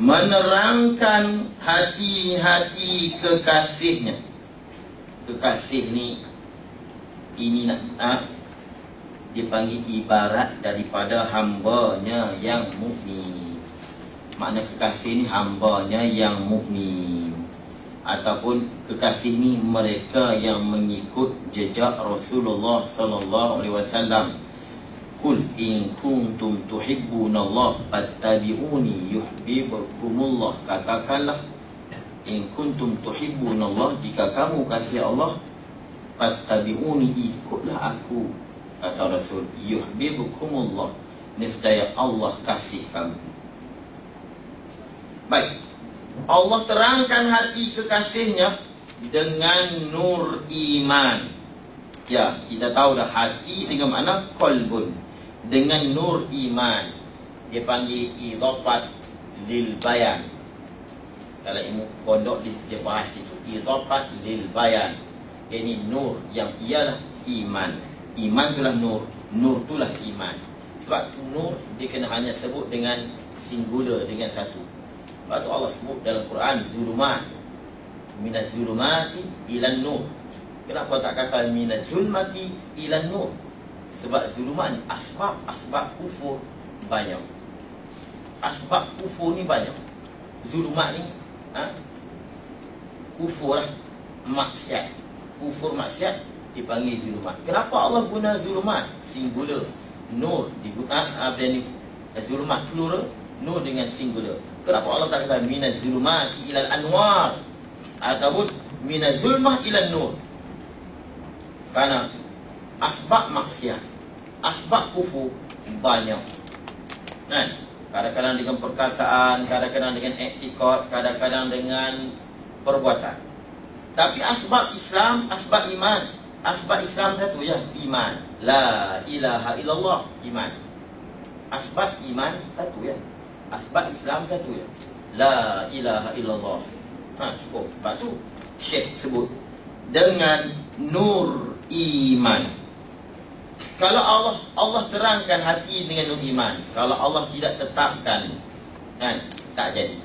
menerangkan hati-hati kekasihnya. Kekasih ni, ini nak dipanggil ibarat daripada hambanya yang mukmin. Makna kekasih ni hambanya yang mukmin, ataupun kekasih ni mereka yang mengikut jejak Rasulullah sallallahu alaihi wasallam. Qul in kuntum tuhibbunallah fattabi'uni yuhibbukumullah. Katakanlah, in kuntum tuhibbunallah, jika kamu kasih Allah, fattabi'uni, ikutlah aku, kata Rasul, yuhibbukumullah, nescaya Allah kasih kamu. Baik, Allah terangkan hati kekasihnya dengan nur iman. Ya, kita tahu dah hati dengan makna qalbun, dengan nur iman. Dia panggil idafat lil bayan. Kalau ilmu pondok dia bahas itu, idafat lil bayan. Ini nur yang ialah iman. Iman itulah nur, nur itulah iman. Sebab nur dia kena hanya sebut dengan singular, dengan satu. Sebab tu Allah sebut dalam Quran zulumat, minaz zulumati ilan nur. Kenapa tak kata minaz zulmati ilan nur? Sebab zulumat ni asbab kufur banyak. Asbab kufur ni banyak. Zulumat ni kufur lah, maksiat. Kufur maksiat dipanggil zulumat. Kenapa Allah guna zulumat singular? Nur digunakan apa ni? Zulumat plural, nur dengan singular. Kenapa Allah tak kata minaz zulumati ilal anwar ataupun minaz zulmah ilal nur? Karena asbab maksiat, asbab kufur banyak. Kan? Kadang-kadang dengan perkataan, kadang-kadang dengan iktikad, kadang-kadang dengan perbuatan. Tapi asbab Islam, asbab iman. Asbab Islam satu je, iman. La ilaha illallah, iman. Asbab iman satu je. Asbab Islam satu je, la ilaha illallah. Cukup. Lepas tu Syekh sebut dengan nur iman. Kalau Allah terangkan hati dengan nur iman, kalau Allah tidak tetapkan, kan, tak jadi.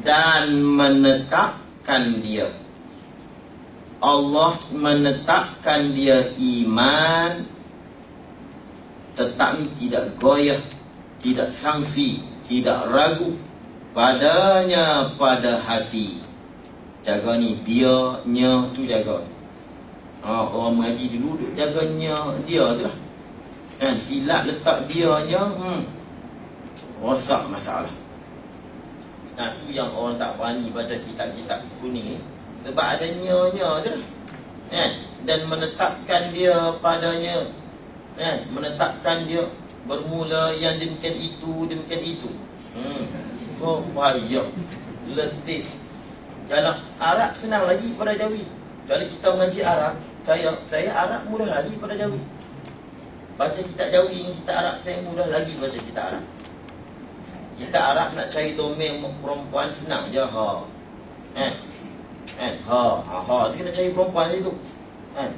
Dan menetapkan dia, Allah menetapkan dia iman, tetap ni tidak goyah, tidak sangsi, tidak ragu padanya pada hati. Jaga ni, dia, nya tu jaga. Orang mengaji dulu duk jaganya dia tu lah. Kan, silap letak dia nya, rosak masalah. Nah, tu yang orang tak berani baca kitab-kitab kuning ni. Sebab ada nya-nya tu lah. Kan? Dan menetapkan dia padanya. Kan? Menetapkan dia bermula yang demikian itu, demikian itu. Oh, bahaya. Letih. Dalam Arab senang lagi pada Jawi. Kalau kita mengaji Arab, saya Arab mudah lagi pada Jawi. Baca kitab Jawi ni, kitab Arab saya mudah lagi baca kitab Arab. Kitab Arab nak cari domain perempuan senang je. Kan? Ha tu kena cari perempuan je tu. Kan?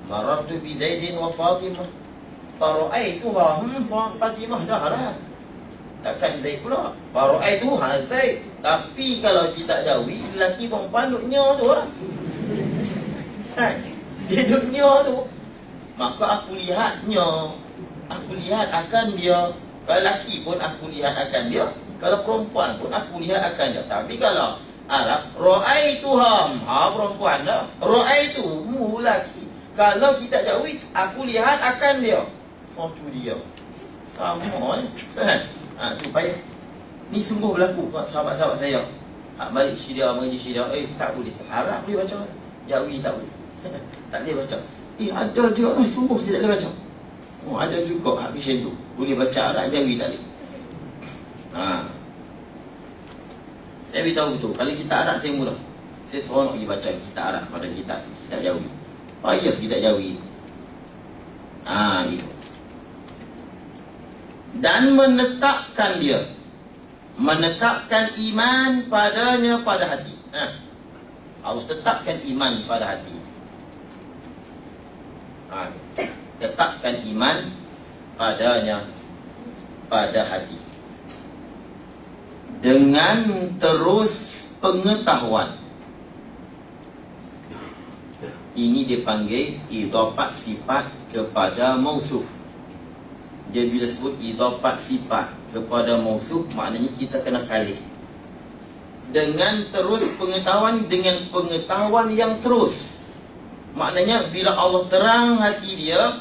Marartu bi Zaidin wa Fatimah. Fara'aituha. Fatimah dah lah. Takkan Zaid pula. Fara'aituha Zaid. Tapi kalau kita Jawi, lelaki perempuan duduknya tu lah. Kan? Dia duduknya tu. Maka aku lihatnya, aku lihat akan dia. Kalau lelaki pun aku lihat akan dia, kalau perempuan pun aku lihat akan dia. Tapi kalau Arab, ra'aituham, perempuan dah. Ra'aitu, mu lelaki. Kalau kita Jawi, aku lihat akan dia. Oh, tu dia. Sama tu baik. Ni sungguh berlaku sahabat-sahabat saya. Balik Syria, mengaji Syria, tak boleh. Arab boleh baca, Jawi tak boleh. Tak boleh baca. Ada juga, sungguh saya tak boleh baca. Ada juga habis tu. Boleh baca Arab, Jawi tak boleh. Saya beritahu betul, kalau kita Arab saya mudah. Saya seronok pergi baca kita Arab pada kita Jawi. Payah kita Jawi. Gitu. Dan menetapkan dia, menetapkan iman padanya pada hati. Allah tetapkan iman pada hati. Tetapkan iman padanya pada hati. dengan terus pengetahuan. Ini dipanggil idhafat sifat kepada mausuf. Dia bila sebut idhafat sifat kepada mausuf, maknanya kita kena kalih. Dengan terus pengetahuan, dengan pengetahuan yang terus. Maknanya bila Allah terang hati dia,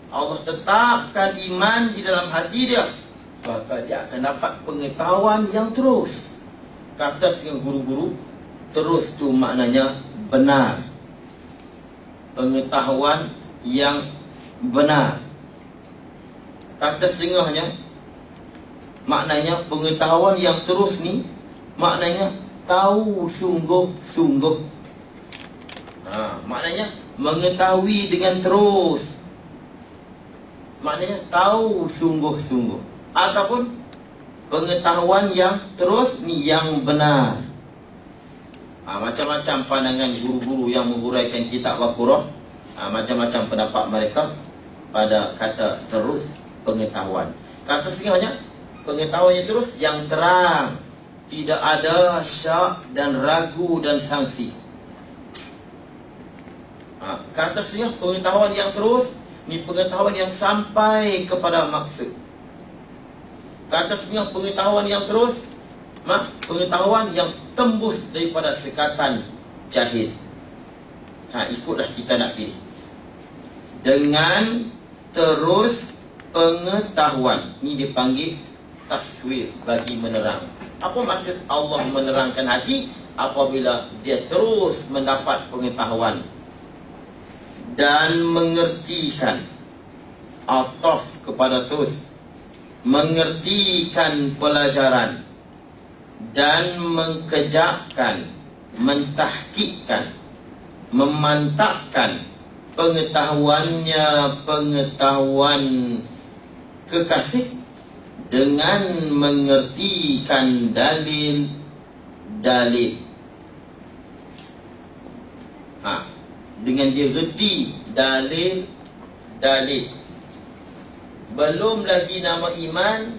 Allah tetapkan iman di dalam hati dia, maka dia akan dapat pengetahuan yang terus. Kata dengan guru-guru, terus tu maknanya benar. Pengetahuan yang benar. Kata setengahnya, maknanya pengetahuan yang terus ni, maknanya tahu sungguh-sungguh. Maknanya mengetahui dengan terus, maknanya tahu sungguh-sungguh. Ataupun pengetahuan yang terus ni yang benar. Macam-macam pandangan guru-guru yang menghuraikan kitab Al-Qur'an, macam-macam pendapat mereka pada kata terus pengetahuan. Kata setengahnya, pengetahuannya terus yang terang, tidak ada syak dan ragu dan sangsi. Kata setengah, pengetahuan yang terus ni pengetahuan yang sampai kepada maksud. Kata setengah, pengetahuan yang terus, pengetahuan yang tembus daripada sekatan jahil. Ikutlah kita nak pilih. Dengan terus pengetahuan, ini dipanggil taswir, bagi menerang. Apa maksud Allah menerangkan hati? Apabila dia terus mendapat pengetahuan dan mengertikan, ataf kepada terus, mengertikan pelajaran dan mengkejakkan, mentahkikkan, memantapkan pengetahuannya, pengetahuan kekasih, dengan mengertikan dalil-dalil. Dengan dia reti dalil-dalil. Belum lagi nama iman,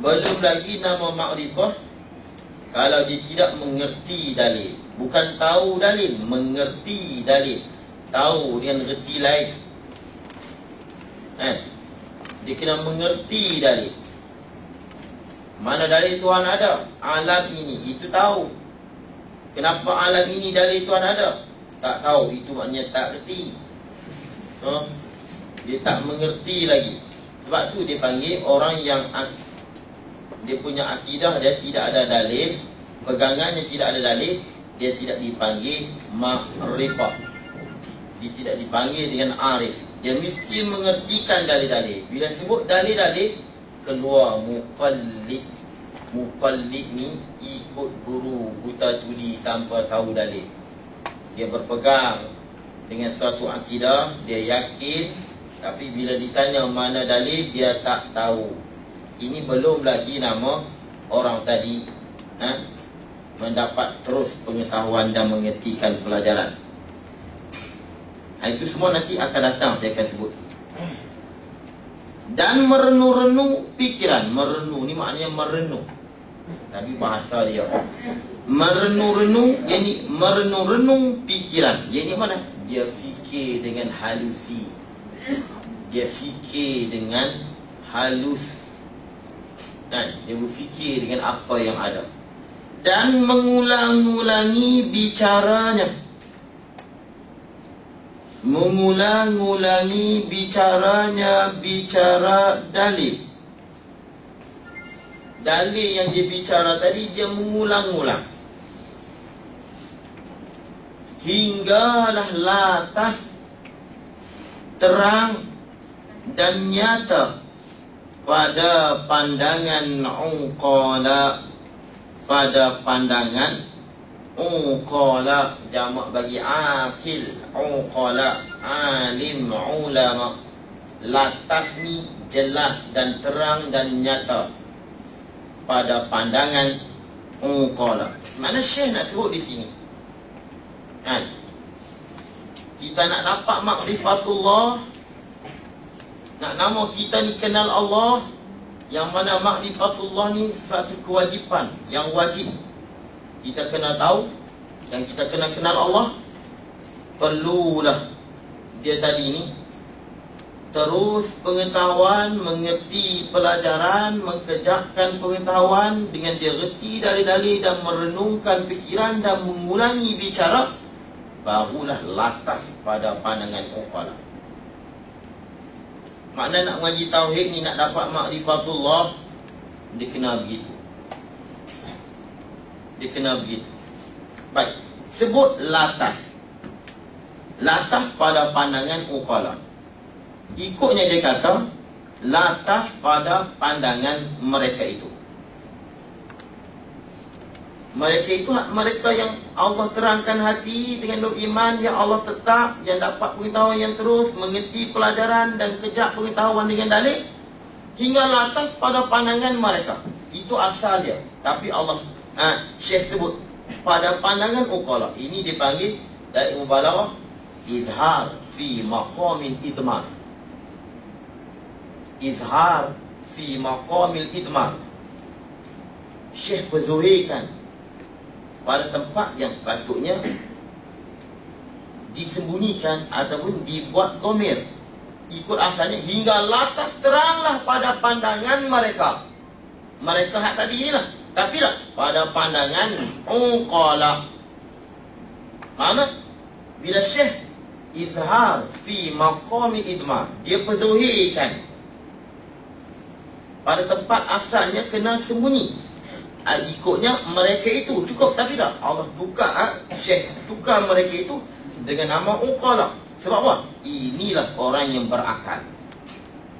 belum lagi nama makrifah, kalau dia tidak mengerti dalil. Bukan tahu dalil, mengerti dalil. Tahu dengan reti lain. Dia kena mengerti dalil. Mana dalil Tuhan ada? Alam ini, itu tahu. Kenapa alam ini dalil Tuhan ada? Tak tahu, itu maknanya tak reti. Dia tak mengerti lagi. Sebab tu dia panggil orang yang dia punya akidah dia tidak ada dalil, pegangannya tidak ada dalil, dia tidak dipanggil ma'rifah. Dia tidak dipanggil dengan arif. Dia mesti mengertikan dalil-dalil. Bila sebut dalil-dalil, keluar muqallid. Muqallid ni ikut guru, buta tuli tanpa tahu dalil. Dia berpegang dengan suatu akidah, dia yakin, tapi bila ditanya mana dalil, dia tak tahu. Ini belum lagi nama orang tadi mendapat terus pengetahuan dan mengertikan pelajaran. Itu semua nanti akan datang, saya akan sebut. Dan merenung-renung pikiran. Merenung ni maknanya merenung, tapi bahasa dia merenung-renung, yakni merenung-renung pikiran. Yakni mana? Dia fikir dengan halusi. Dia fikir dengan halus. Dia berfikir dengan apa yang ada. Dan mengulang-ulangi bicaranya. Mengulang-ulangi bicaranya, bicara dalil. Dalil yang dia bicara tadi, dia mengulang-ulang. Hinggalah latas, terang dan nyata pada pandangan uqala. Pada pandangan uqala, jamak bagi akil. Uqala, alim, ulama. Latas ni jelas dan terang dan nyata pada pandangan uqala. Mana Syekh nak sebut di sini? Kita nak dapat makrifatullah, nak nama kita ni kenal Allah, Yang mana ma'rifatullah ni satu kewajipan yang wajib. Kita kena tahu dan kita kena kenal Allah. Perlulah dia tadi ni terus pengetahuan, mengerti pelajaran, mengejakkan pengetahuan dengan dia reti dalil-dalil dan merenungkan fikiran dan mengulangi bicara, barulah latas pada pandangan uqala. Makna nak mengaji tauhid ni, nak dapat ma'rifatullah, dia kena begitu. Dia kena begitu. Baik, sebut latas. Latas pada pandangan uqala. Ikutnya dia kata latas pada pandangan mereka itu. Mereka itu mereka yang Allah terangkan hati dengan nur iman, yang Allah tetap, yang dapat pengetahuan yang terus, mengerti pelajaran dan kejap pengetahuan dengan dalil, hingga latas pada pandangan mereka. Itu asal dia. Tapi Allah Syekh sebut pada pandangan uqala. Ini dipanggil dari mubalaghah izhar fi maqamil idmar. Izhar fi maqamil idmar. Syekh berzuhirkan pada tempat yang sepatutnya disembunyikan ataupun dibuat dhamir. Ikut asalnya, hingga latas teranglah pada pandangan mereka. Mereka hak tadi inilah. Tapi lah pada pandangan uqala. Mana? Bila Syekh izhar fi maqamil idmar, dia berzuhirkan pada tempat asalnya kena sembunyi. Ikutnya mereka itu cukup. Tapi dah Allah tukar, Syekh tukar mereka itu dengan nama uqala. Sebab apa? Inilah orang yang berakal.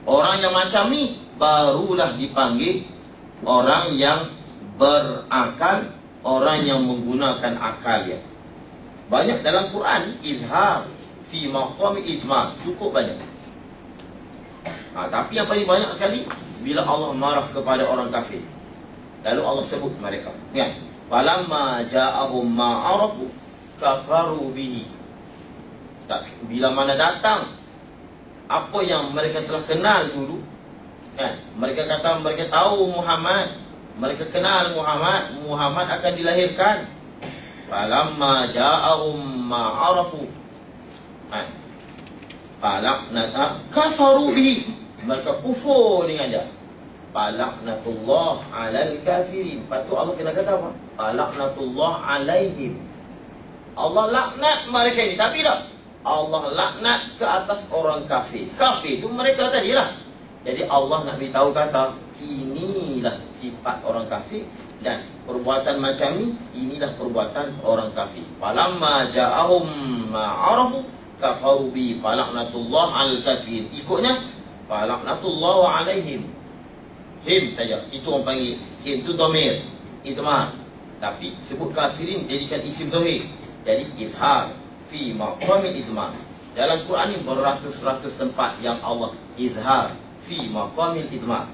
Orang yang macam ni barulah dipanggil orang yang berakal, orang yang menggunakan akalnya. Banyak dalam Quran izhar fi maqam idmar, cukup banyak. Tapi yang paling banyak sekali bila Allah marah kepada orang kafir. Lalu Allah sebut mereka, kan? Falamma ja'ahum ma arafu kafaru bihi. Bila mana datang apa yang mereka telah kenal dulu, kan? Mereka kata mereka tahu Muhammad, mereka kenal Muhammad, Muhammad akan dilahirkan. Falamma ja'ahum ma arafu, kan? Falaknata kafaru bihi. Mereka kufur dengan dia. Falaknatullah alal kafirin. Lepas tu Allah kena kata apa? Falaknatullah alaihim. Allah laknat mereka ini. Tapi tak, Allah laknat ke atas orang kafir. Kafir itu mereka tadi lah. Jadi Allah nak beritahu kata, inilah sifat orang kafir, dan perbuatan macam ni, inilah perbuatan orang kafir. Falamma ja'ahum ma'arafu kafaru bi falaknatullah alal kafirin. Ikutnya falaknatullah alaihim. Him saja, itu orang panggil him, itu dhamir idmar. Tapi sebut kafirin jadikan isim zahir. Jadi izhar fi maqamil idmar. Dalam Quran ni beratus-ratus tempat yang Allah izhar fi maqamil idmar.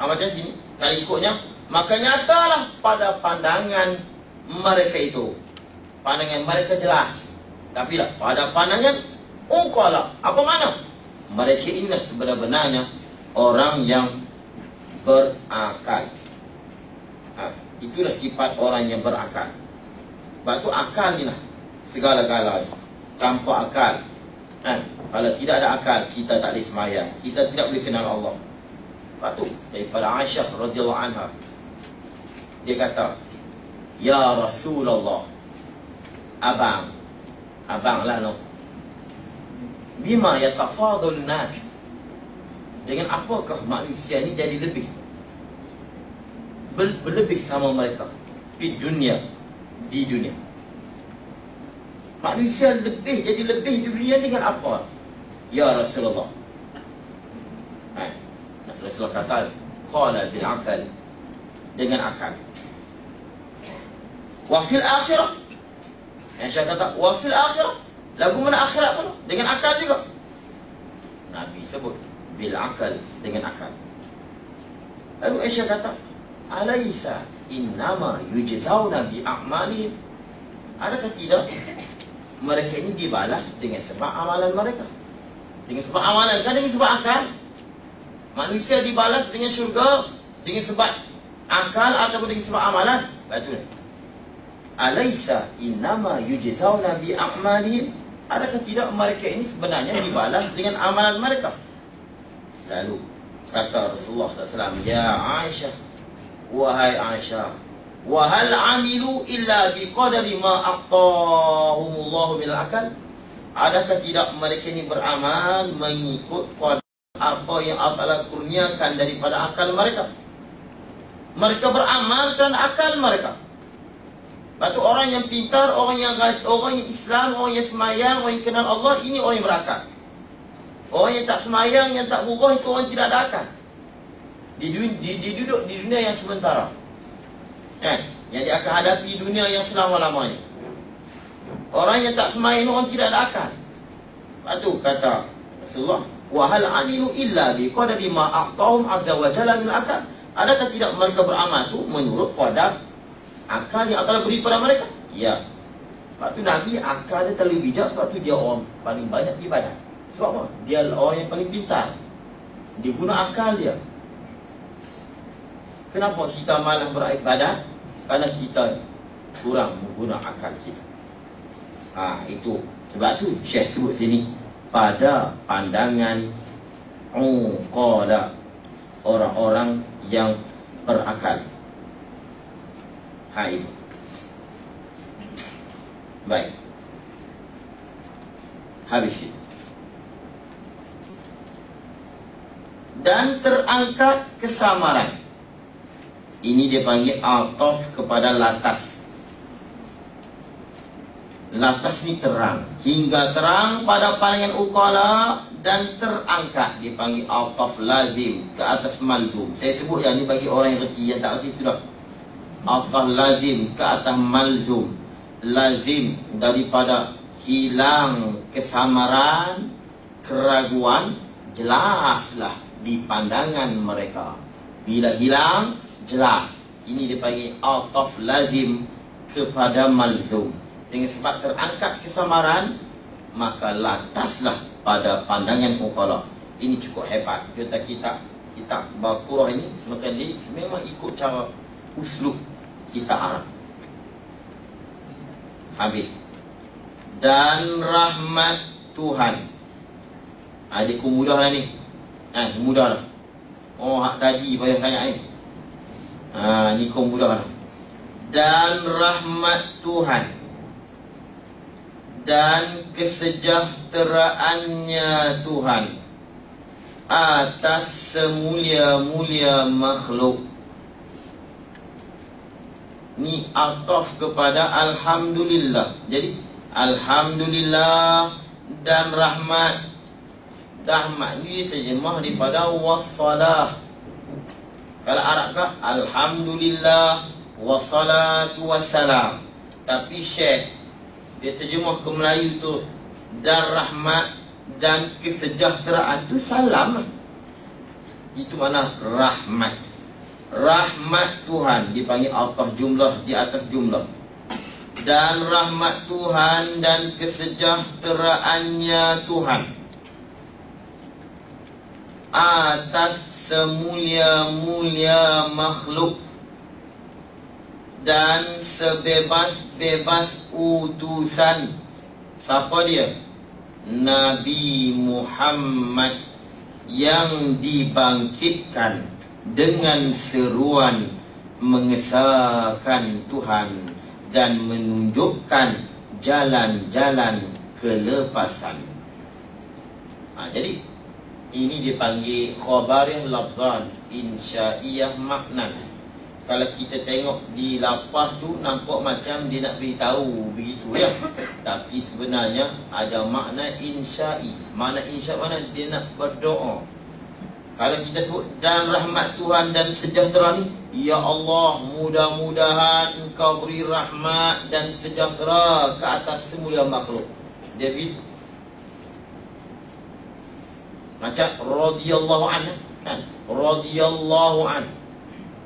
Macam sini, kalau ikutnya, maka nyatalah pada pandangan mereka itu. Pandangan mereka jelas. Tapi lah pada pandangan uqala. Apa makna? Mereka inilah sebenarnya orang yang berakal. Itulah sifat orang yang berakal. Sebab tu akal ni lah segala-galanya. Tanpa akal, kalau tidak ada akal, kita tak boleh sembahyang, kita tidak boleh kenal Allah. Sebab tu daripada Aisyah radhiyallahu anha, dia kata, ya Rasulullah, abang lah no, bima yatafadul nas, dengan apakah manusia ni jadi lebih berlebih sama mereka di dunia. Manusia jadi lebih di dunia dengan apa? Ya Rasulullah, Rasulullah kata, qala bil akal, dengan akal. Wa fil akhirah, Aisyah kata, wa fil akhirah, lagu mana akhirat pun dengan akal juga. Nabi sebut bil akal, dengan akal. Lalu Aisyah kata, alaysa innama yujzauna bi a'malihim. Adakah tidak mereka ini dibalas dengan sebab amalan mereka? Dengan sebab amalan kan, dengan sebab akal? Manusia dibalas dengan syurga dengan sebab akal ataupun dengan sebab amalan. Betul. Alaysa innama yujzauna bi a'malihim. Adakah tidak mereka ini sebenarnya dibalas dengan amalan mereka? Lalu kata Rasulullah SAW, ya Aisyah, wahai Aisyah, wa hal amilu illa biqadari ma aqtahumullahu bil akal. Adakah tidak mereka ini beramal mengikut qadar apa yang Allah kurniakan daripada akal mereka? Mereka beramal dan akal mereka. Lepas tu orang yang pintar, orang yang Islam, orang yang semayang, orang yang kenal Allah, ini orang yang berakal. Orang yang tak semayang, yang tak berubah, itu orang tidak ada akal. Duduk di dunia yang sementara, kan? Yang dia akan hadapi dunia yang selama-lamanya. Orang yang tak semayang, orang tidak ada akal. Lepas tu kata Rasulullah, wa hal amilu illa biqadari ma a'tahum azza wa jalla min akal. Adakah tidak mereka beramal tu menurut qadar akal yang Allah beri pada mereka? Ya. Sebab tu Nabi akal dia terlalu bijak, sebab tu dia orang paling banyak ibadat. Sebab apa? Dia orang yang paling pintar. Dia guna akal dia. Kenapa kita malah beribadat? Kerana kita kurang menggunakan akal kita. Itu. Sebab tu Syekh sebut sini, pada pandangan uqala, orang-orang yang berakal. Itu. Baik. Habis itu. Dan terangkat kesamaran. Ini dia panggil ataf kepada latas. Latas ni terang, hingga terang pada pandangan uqala dan terangkat, dipanggil ataf lazim ke atas malzum. Saya sebut yang ni bagi orang yang reti, yang tak reti sudah. Ataf lazim ke atas malzum. Lazim daripada hilang kesamaran, keraguan, jelaslah di pandangan mereka. Bila hilang, jelas. Ini dipanggil ataf lazim kepada malzum. Dengan sebab terangkat kesamaran, maka lataslah pada pandangan uqala. Ini cukup hebat. Kita kitab Baqarah ini, maka dia memang ikut cara uslub kita Arab. Habis. Dan rahmat Tuhan. Adikku mudah lah ni. Mudah lah. Hak tadi payah sangat ni. Ni kau mudah lah. Dan rahmat Tuhan dan kesejahteraannya Tuhan atas semulia-mulia makhluk. Ni ataf kepada alhamdulillah. Jadi alhamdulillah dan rahmat. Rahmat ni terjemah daripada wassalah. Kalau Arab kah alhamdulillah wassalatu wassalam. Tapi Syekh dia terjemah ke Melayu tu, dan rahmat dan kesejahteraan tu salam. Itu mana rahmat. Rahmat Tuhan dipanggil ataf jumlah di atas jumlah. Dan rahmat Tuhan dan kesejahteraannya Tuhan atas semulia-mulia makhluk dan sebebas-bebas utusan. Siapa dia? Nabi Muhammad yang dibangkitkan dengan seruan mengesahkan Tuhan dan menunjukkan jalan-jalan kelepasan. Jadi ini dipanggil khabariyah lafzan, insya'iyah maknan. Kalau kita tengok di lafaz tu, nampak macam dia nak beritahu begitu ya. Tapi sebenarnya ada makna insya'i. Makna insya' mana dia nak berdoa. Kalau kita sebut dan rahmat Tuhan dan sejahtera ni, ya Allah, mudah-mudahan Engkau beri rahmat dan sejahtera ke atas semulia makhluk. Dia begitu. Macam radhiyallahu anhu kan? Radhiyallahu anhu.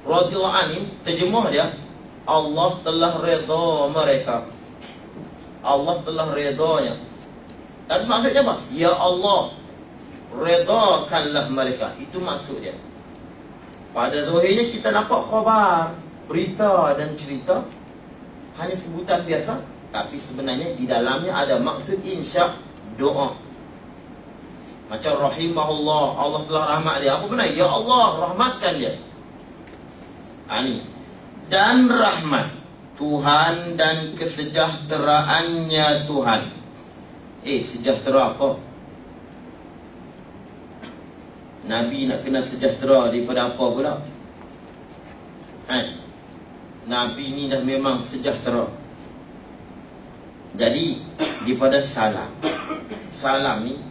Radhiyallahu anhu terjemah dia, Allah telah redha mereka. Allah telah redhanya. Tapi maksudnya apa? Ya Allah, redakanlah mereka. Itu maksud dia. Pada zahirnya kita nampak khabar, berita dan cerita hanya sebutan biasa, tapi sebenarnya di dalamnya ada maksud insya, doa. Macam rahimahullah, Allah telah rahmat dia. Apa benar? Ya Allah, rahmatkan dia. Ini. Dan rahmat Tuhan dan kesejahteraannya Tuhan. Sejahtera apa? Nabi nak kena sejahtera daripada apa pula? Nabi ni dah memang sejahtera. Jadi daripada salam. Salam ni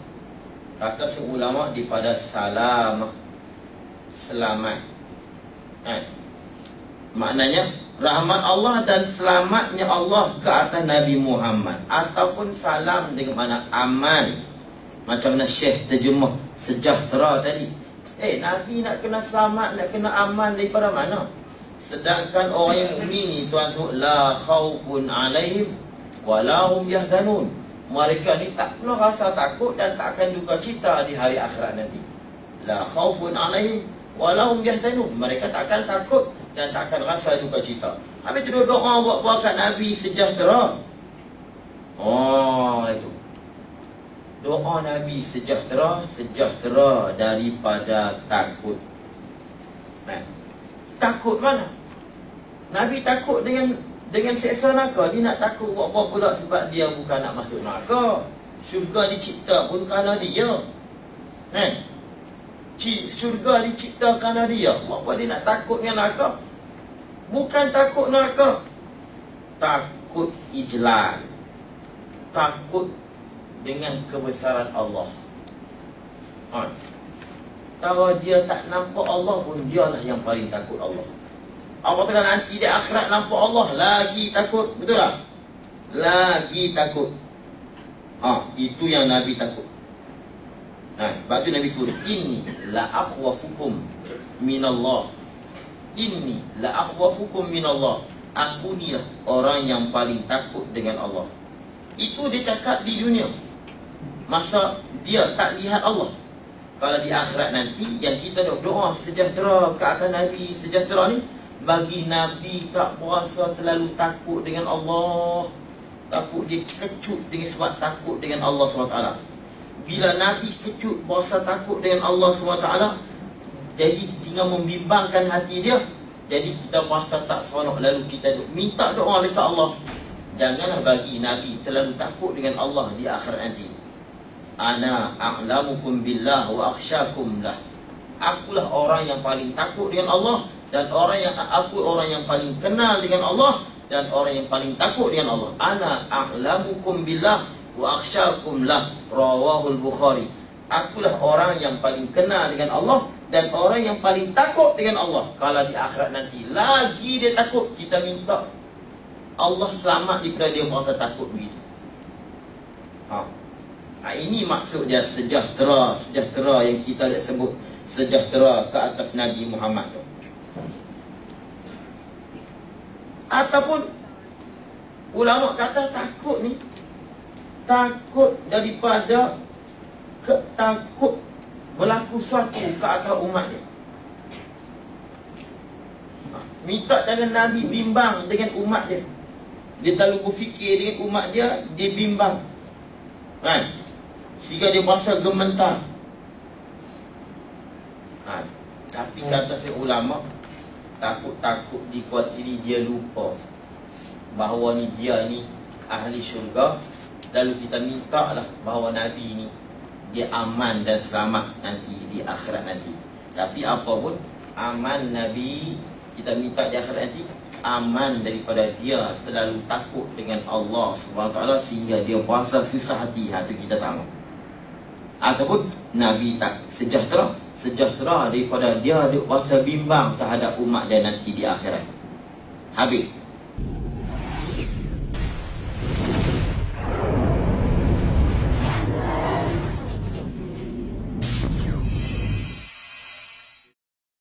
kata seulama daripada salamah, selamat. Maknanya rahmat Allah dan selamatnya Allah ke atas Nabi Muhammad. Ataupun salam dengan makna aman. Macam mana Syekh terjemah sejahtera tadi. Nabi nak kena selamat, nak kena aman daripada mana? Sedangkan orang yang mukmin ni Tuhan sebut la khaufun alaihim wala hum yahzanun. Mereka ni tak pernah rasa takut dan tak akan duka cita di hari akhirat nanti. La khaufun alaihim wala hum yahzanun. Mereka tak akan takut dan tak akan rasa duka cita. Habis tu doa buat-buat kat Nabi sejahtera. Itu. Doa Nabi sejahtera, sejahtera daripada takut. Takut mana? Nabi takut dengan seksa neraka. Dia nak takut buat-buat pula sebab dia bukan nak masuk neraka. Syurga dicipta pun kerana dia. Syurga dicipta kerana dia. Buat-buat dia nak takut dengan neraka. Bukan takut neraka. Takut ijlal. Takut dengan kebesaran Allah. Kalau dia tak nampak Allah pun, dialah yang paling takut Allah. Apatah nanti di akhirat nampak Allah, lagi takut. Betul tak? Lagi takut. Itu yang Nabi takut. Sebab tu Nabi sebut, inni la akhwafukum minallah. Inni la akhwafukum minallah. Aku ni lah orang yang paling takut dengan Allah. Itu dia cakap di dunia. Masa dia tak lihat Allah. Kalau di akhirat nanti yang kita doa sejahtera ke atas Nabi sejahtera ni, bagi Nabi tak berasa terlalu takut dengan Allah. Takut dia kecut dengan sebab takut dengan Allah SWT. Bila Nabi kecut berasa takut dengan Allah SWT, jadi sehingga membimbangkan hati dia. Jadi kita berasa tak seronok, lalu kita minta doa dekat Allah. Janganlah bagi Nabi terlalu takut dengan Allah di akhirat nanti. Ana a'lamukum billah wa akhsyakum lah. Akulah orang yang paling takut dengan Allah, dan aku orang yang paling kenal dengan Allah, dan orang yang paling takut dengan Allah. Ana a'lamukum billah wa akhsyakum lah. Rawahul Bukhari. Akulah orang yang paling kenal dengan Allah dan orang yang paling takut dengan Allah. Kalau di akhirat nanti lagi dia takut, kita minta Allah selamat daripada dia merasa takut begitu. Ini maksud dia sejahtera. Sejahtera yang kita dah sebut, sejahtera ke atas Nabi Muhammad tu. Ataupun ulama kata takut ni, takut daripada takut berlaku suatu ke atas umat dia. Minta jangan Nabi bimbang dengan umat dia. Dia terlalu berfikir dengan umat dia, dia bimbang. Sehingga dia berasa gementar. Tapi kata si ulama, takut-takut dikuatiri dia lupa bahawa ni dia ni ahli syurga. Lalu kita minta lah bahawa Nabi ni dia aman dan selamat nanti di akhirat nanti. Tapi apa pun, aman Nabi kita minta di akhirat nanti, aman daripada dia terlalu takut dengan Allah SWT sehingga dia berasa susah hati. Itu kita tahu. Ataupun Nabi tak sejahtera, sejahtera daripada dia berasa bimbang terhadap umat dia nanti di akhirat. Habis.